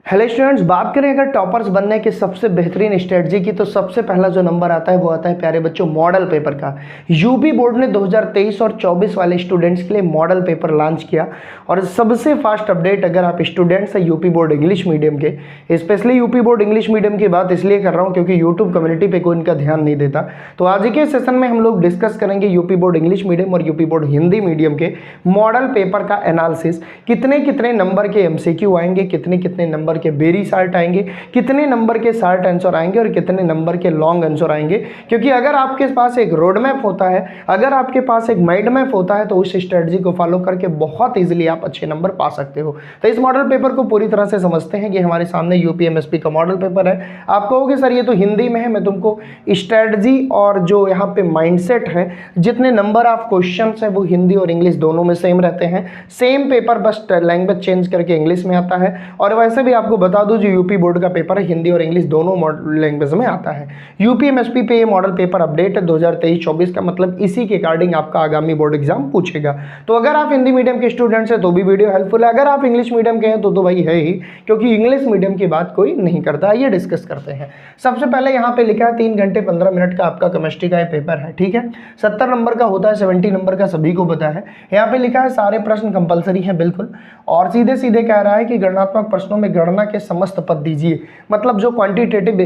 Hello students, बात करें अगर टॉपर्स बनने के सबसे बेहतरीन स्ट्रेटजी की तो सबसे पहला जो नंबर आता है वो आता है प्यारे बच्चों मॉडल पेपर का। यूपी बोर्ड ने 2023 और 24 वाले स्टूडेंट्स के लिए मॉडल पेपर लॉन्च किया और सबसे फास्ट अपडेट अगर आप स्टूडेंट्स हैं यूपी बोर्ड इंग्लिश मीडियम के, specially UP board English medium की बात इसलिए कर रहा हूँ क्योंकि यूट्यूब कम्युनिटी पे कोई इनका ध्यान नहीं देता। तो आज के सेशन में हम लोग डिस्कस करेंगे यूपी बोर्ड इंग्लिश मीडियम और यूपी बोर्ड हिंदी मीडियम के मॉडल पेपर का एनालिसिस। कितने कितने नंबर के एमसीक्यू आएंगे, कितने कितने नंबर के वेरी शार्ट आएंगे, कितने नंबर के शार्ट आंसर आएंगे और कितने नंबर के लॉन्ग आंसर आएंगे। क्योंकि अगर आपके पास एक रोड मैप होता है, अगर आपके पास एक माइंड मैप होता है तो उस स्ट्रेटजी को फॉलो करके बहुत इजीली आप अच्छे नंबर पा सकते हो। तो इस मॉडल पेपर को पूरी तरह से समझते हैं कि हमारे सामने यूपीएमएसपी का मॉडल पेपर है। आप कहोगे सर ये तो हिंदी में है, मैं तुमको स्ट्रेटजी और जो यहाँ पे माइंडसेट है, जितने नंबर ऑफ क्वेश्चन है वो हिंदी और इंग्लिश दोनों में सेम रहते हैं। सेम पेपर बस लैंग्वेज चेंज करके इंग्लिश में आता है। और वैसे भी आपको बता दूं जो यूपी बोर्ड का पेपर है हिंदी और इंग्लिश दोनों लैंग्वेज में आता है। यूपीएमएसपी पे ये मॉडल पेपर अपडेट है 2023-24 का, मतलब इसी के अकॉर्डिंग आपका आगामी बोर्ड एग्जाम पूछेगा। तो अगर आप हिंदी मीडियम के स्टूडेंट्स हैं तो भी वीडियो हेल्पफुल है, अगर आप इंग्लिश मीडियम के हैं तो भाई है ही, क्योंकि इंग्लिश मीडियम की बात कोई नहीं करता। ये डिस्कस करते हैं। सबसे पहले यहाँ पे लिखा है 3 घंटे 15 मिनट का आपका केमिस्ट्री का ये पेपर है, ठीक है। 70 नंबर का होता है, 70 नंबर का सभी को पता है। यहाँ पे लिखा है सारे प्रश्न कंपलसरी हैं बिल्कुल, और सीधे सीधे कह रहा है कि गणनात्मक प्रश्नों में गणना के समस्त पद दीजिए। मतलब जो क्वांटिटेटिव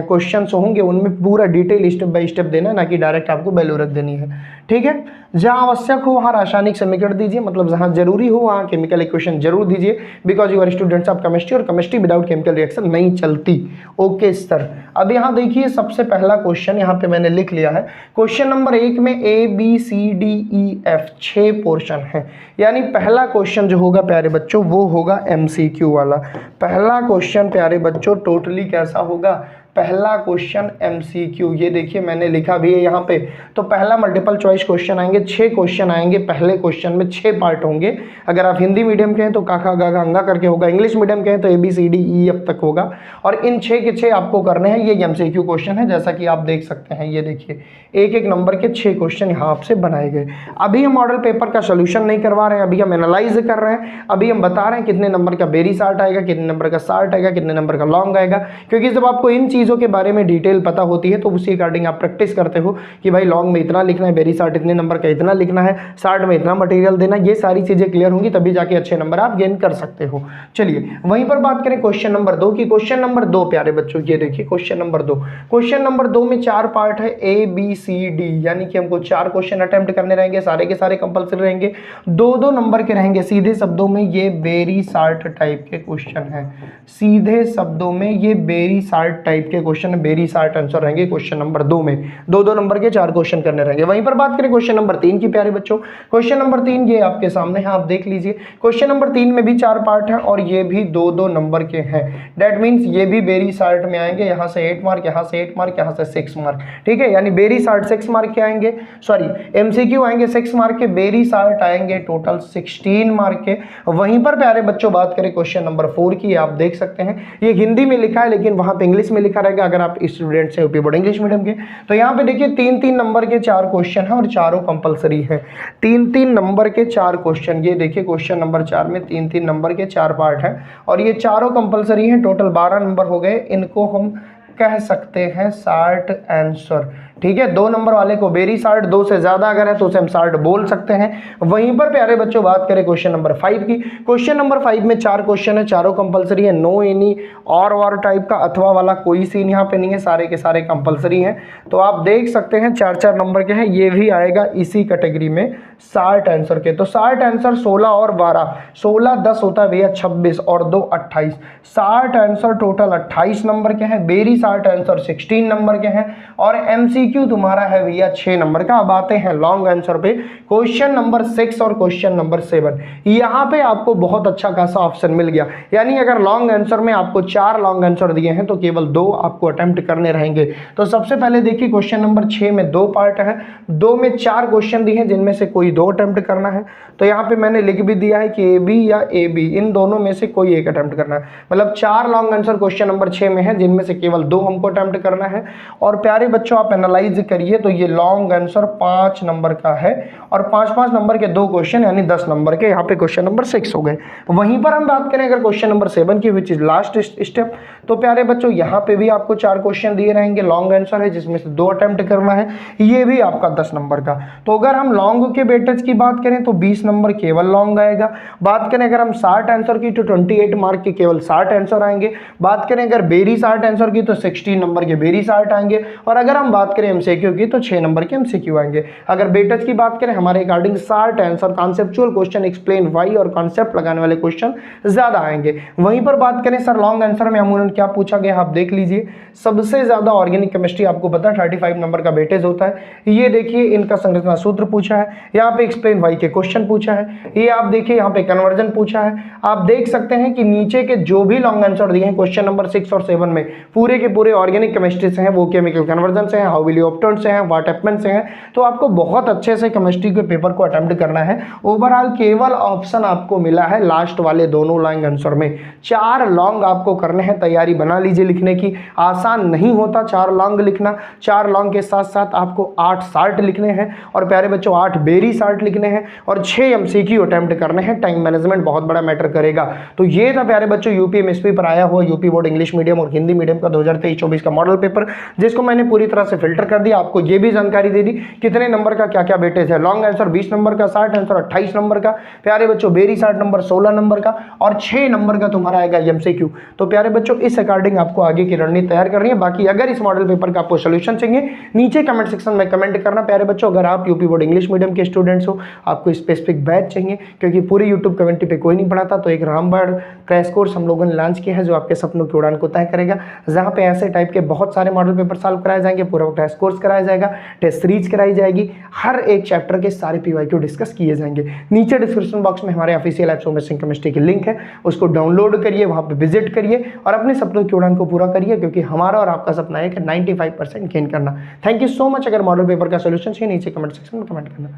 क्वेश्चंस होंगे उनमें पूरा डिटेल स्टेप बाय स्टेप देना, ना कि डायरेक्ट आपको वैल्यू रख देनी है, ठीक है। जहां आवश्यक हो वहां रासायनिक समीकरण दीजिए, मतलब जहां जरूरी हो वहां केमिकल इक्वेशन जरूर दीजिए, because you are students of chemistry और केमिस्ट्री विदाउट केमिकल रिएक्शन नहीं चलती। ओके सर, अब यहाँ देखिए सबसे पहला क्वेश्चन यहाँ पे मैंने लिख लिया है। क्वेश्चन नंबर 1 में ABCDEF 6 पोर्शन है, यानी पहला क्वेश्चन जो होगा प्यारे बच्चों वो होगा MCQ वाला। पहला क्वेश्चन प्यारे बच्चों टोटली कैसा होगा, पहला क्वेश्चन MCQ। ये देखिए मैंने लिखा भी है यहाँ पे। तो पहला मल्टीपल चॉइस क्वेश्चन आएंगे, 6 क्वेश्चन आएंगे। पहले क्वेश्चन में 6 पार्ट होंगे। अगर आप हिंदी मीडियम के हैं तो काका गागा अंगा करके होगा, इंग्लिश मीडियम के हैं तो ABCDEF तक होगा। और इन 6 के 6 आपको करने हैं। ये MCQ क्वेश्चन है, जैसा कि आप देख सकते हैं। ये देखिए एक एक नंबर के 6 क्वेश्चन यहाँ आपसे बनाए गए। अभी हम मॉडल पेपर का सोल्यूशन नहीं करवा रहे हैं, अभी हम एनालाइज कर रहे हैं। अभी हम बता रहे हैं कितने नंबर का वेरी शार्ट आएगा, कितने नंबर का शार्ट आएगा, कितने नंबर का लॉन्ग आएगा। क्योंकि जब आपको इन चीज़ों के बारे में डिटेल पता होती है तो उसी अकॉर्डिंग आप प्रैक्टिस करते हो कि भाई लॉन्ग में इतना लिखना है, वेरी शार्ट इतने नंबर का इतना लिखना है, शार्ट में इतना मटेरियल देना। ये सारी चीज़ें क्लियर होंगी तभी जाके अच्छे नंबर आप गेन कर सकते हो। चलिए वहीं पर बात करें क्वेश्चन नंबर 2 की। क्वेश्चन नंबर 2 प्यारे बच्चों ये देखिए क्वेश्चन नंबर 2। क्वेश्चन नंबर 2 में 4 पार्ट है ABCD, यानी कि हमको 4 क्वेश्चन अटेम्प्ट करने रहेंगे, सारे के सारे कंपल्सरी रहेंगे, 2-2 नंबर के रहेंगे। सीधे शब्दों में ये वेरी शार्ट टाइप के क्वेश्चन है, सीधे शब्दों में ये वेरी शार्ट टाइप के क्वेश्चन, वेरी शार्ट आंसर रहेंगे क्वेश्चन नंबर 2 में। 2-2 नंबर के 4 क्वेश्चन करने रहेंगे। वहीं पर बात करें क्वेश्चन नंबर 3 की प्यारे बच्चों। क्वेश्चन नंबर 3 ये आपके सामने है, आप देख लीजिए। क्वेश्चन नंबर 3 में भी 4 पार्ट है और ये भी 2-2 नंबर के हैं। दैट मीन्स ये भी वेरी शार्ट में आएंगे, यहाँ से 8 मार्क, यहाँ से 8 मार्क, यहाँ से 6 मार्क, ठीक है। यानी वेरी शार्ट 6 मार्क के आएंगे, सॉरी MCQ आएंगे 6 मार्क के, वेरी शार्ट आएंगे टोटल 16 मार्क के। वहीं पर प्यारे बच्चों बात करें क्वेश्चन नंबर 4 की, आप देख सकते हैं ये हिंदी में लिखा है लेकिन वहां पे इंग्लिश में लिखा रहेगा अगर आप स्टूडेंट से यूपी बोर्ड इंग्लिश मीडियम के। तो यहाँ पे देखिए 3-3 नंबर के 4 क्वेश्चन है और चारों कंपलसरी है। 3-3 नंबर के 4 क्वेश्चन, ये देखिए क्वेश्चन नंबर 4 में 3-3 नंबर के 4 पार्ट है और ये चारों कंपलसरी हैं। टोटल 12 नंबर हो गए। इनको हम कह सकते हैं शार्ट आंसर, ठीक है। 2 नंबर वाले को वेरी शार्ट, 2 से ज्यादा अगर है तो उसे हम शार्ट बोल सकते हैं। वहीं पर प्यारे बच्चों बात करें क्वेश्चन नंबर 5 की। क्वेश्चन नंबर 5 में 4 क्वेश्चन है, चारों कंपलसरी है। नो एनी और टाइप का अथवा वाला कोई सीन यहाँ पे नहीं है, सारे के सारे कंपलसरी हैं। तो आप देख सकते हैं 4-4 नंबर के हैं, ये भी आएगा इसी कैटेगरी में शार्ट आंसर के। तो शार्ट आंसर 16 और 12, 16 10 होता है भैया 26 और 2 28। शार्ट आंसर टोटल 28 नंबर के हैं, वेरी शार्ट आंसर 16 नंबर के हैं और MCQ तुम्हारा है भैया 6 नंबर का। अब आते हैं लॉन्ग आंसर पे। क्वेश्चन नंबर 6 और क्वेश्चन नंबर 7, यहाँ पे आपको बहुत अच्छा खासा ऑप्शन मिल गया। यानी अगर लॉन्ग आंसर में आपको 4 लॉन्ग आंसर दिए हैं तो केवल 2 आपको अटेम्प्ट करने रहेंगे। तो सबसे पहले देखिए क्वेश्चन नंबर 6 में 2 पार्ट है, 2 में 4 क्वेश्चन दिए हैं जिनमें से कोई 2 अटेम्प्ट करना है। तो यहाँ पे मैंने लिख भी दिया है कि AB या AB, इन दोनों में से कोई एक अटेम्प्ट करना है। मतलब 4 लॉन्ग आंसर क्वेश्चन नंबर 6 में है जिनमें से केवल 2 हमको अटेम्प्ट करना है। और प्यारे बच्चों आप एनालाइज एनालाइज करिए तो ये लॉन्ग आंसर 5 नंबर का है और 5-5 नंबर के 2 क्वेश्चन यानी 10 नंबर के, यहाँ पे क्वेश्चन नंबर 6 हो गए। वहीं पर हम बात करें अगर क्वेश्चन नंबर 7 की, विच इज लास्ट स्टेप, तो प्यारे बच्चों यहाँ पे भी आपको 4 क्वेश्चन दिए रहेंगे, लॉन्ग आंसर है जिसमें से 2 अटेम्प्ट करना है, ये भी आपका 10 नंबर का। तो अगर हम लॉन्ग के वेटेज की बात करें तो 20 नंबर केवल लॉन्ग आएगा। बात करें अगर हम 60 आंसर की तो 28 मार्क के केवल 60 आंसर आएंगे। बात करें अगर बेरी 60 आंसर की तो 16 नंबर के बेरी 60 आएंगे। और अगर हम बात करें एमसीक्यू की तो 6 नंबर के एमसीक्यू आएंगे। अगर वेटेज की बात करें हमारे according 60 answer conceptual question, explain why और कॉन्सेप्ट लगाने वाले क्वेश्चन ज्यादा आएंगे। वहीं पर बात करें सर लॉन्ग आंसर में अमूमन क्या पूछा गया आप देख लीजिए। सबसे ज्यादा ऑर्गेनिक केमिस्ट्री आपको पता है 35 नंबर का वेटेज होता है। ये देखिए इनका संरचना सूत्र पूछा है, यहाँ पे एक्सप्लेन व्हाई के क्वेश्चन पूछा है, ये आप देखिए यहाँ पे कन्वर्जन पूछा है। आप देख सकते हैं कि नीचे के जो भी लॉन्ग आंसर दिए हैं क्वेश्चन नंबर 6 और 7 में पूरे के पूरे ऑर्गेनिक केमिस्ट्री से हैं, वो केमिकल कन्वर्जन से हैं, हाउ विल यू ऑब्टेन से हैं, व्हाट हैपेंस से हैं। तो आपको बहुत अच्छे से केमिस्ट्री के पेपर को अटेम्प्ट करना है। ओवरऑल केवल ऑप्शन आपको मिला है लास्ट वाले दोनों लॉन्ग आंसर में, 4 लॉन्ग आपको करने हैं। तैयारी बना लीजिए लिखने की, आसान नहीं होता 4 लॉन्ग लिखना। 4 लॉन्ग के साथ साथ आपको 8 शार्ट लिखने हैं और प्यारे बच्चों 8 बेरी शार्ट लिखने हैं और 6 एमसीक्यू अटेम्प्ट करने हैं। टाइम मैनेजमेंट बहुत बड़ा मैटर करेगा। तो ये था प्यारे बच्चों यूपीएमएसपी पर आया हुआ यूपी बोर्ड इंग्लिश मीडियम और हिंदी मीडियम का 2023-24 का मॉडल पेपर, जिसको मैंने पूरी तरह से फिल्टर कर दिया। आपको ये भी जानकारी दे दी कितने नंबर का क्या क्या वेटेज है। लॉन्ग आंसर 20 नंबर का, 60 आंसर 28 नंबर का, प्यारे बच्चों बेरी 60 नंबर 16 नंबर का और 6 नंबर का तुम्हारा आएगा एमसीक्यू। तो प्यारे बच्चों इस अकॉर्डिंग आपको आगे की रणनीति तैयार करनी है। बाकी अगर इस मॉडल पेपर का आपको सोल्यूशन चाहिए नीचे कमेंट सेक्शन में कमेंट करना। प्यारे बच्चों अगर आप यूपी बोर्ड इंग्लिश मीडियम के स्टूडेंट्स हो, आपको स्पेसिफिक बैच चाहिए क्योंकि पूरी यूट्यूब कम्युनिटी पे कोई नहीं पढ़ाता, तो एक रामबाण क्रैश कोर्स हम लोगों ने लॉन्च किया है जो आपके सपनों की उड़ान को तय करेगा, जहां पे ऐसे टाइप के बहुत सारे मॉडल पेपर सॉल्व कराए जाएंगे, पूरा क्रैश कोर्स कराया जाएगा, टेस्ट सीरीज कराई जाएगी, हर एक चैप्टर के सारे पीवाईक्यू डिस्कस किए जाएंगे। नीचे डिस्क्रिप्शन बॉक्स में हमारे official app Somesh Singh chemistry की लिंक है, उसको डाउनलोड करिए, वहां पे विजिट करिए और अपने सपनों की उड़ान को पूरा करिए, क्योंकि हमारा और आपका सपना है कि 95% गेन करना। Thank you so much. अगर मॉडल पेपर का सोल्यूशन चाहिए नीचे कमेंट सेक्शन में कमेंट करना।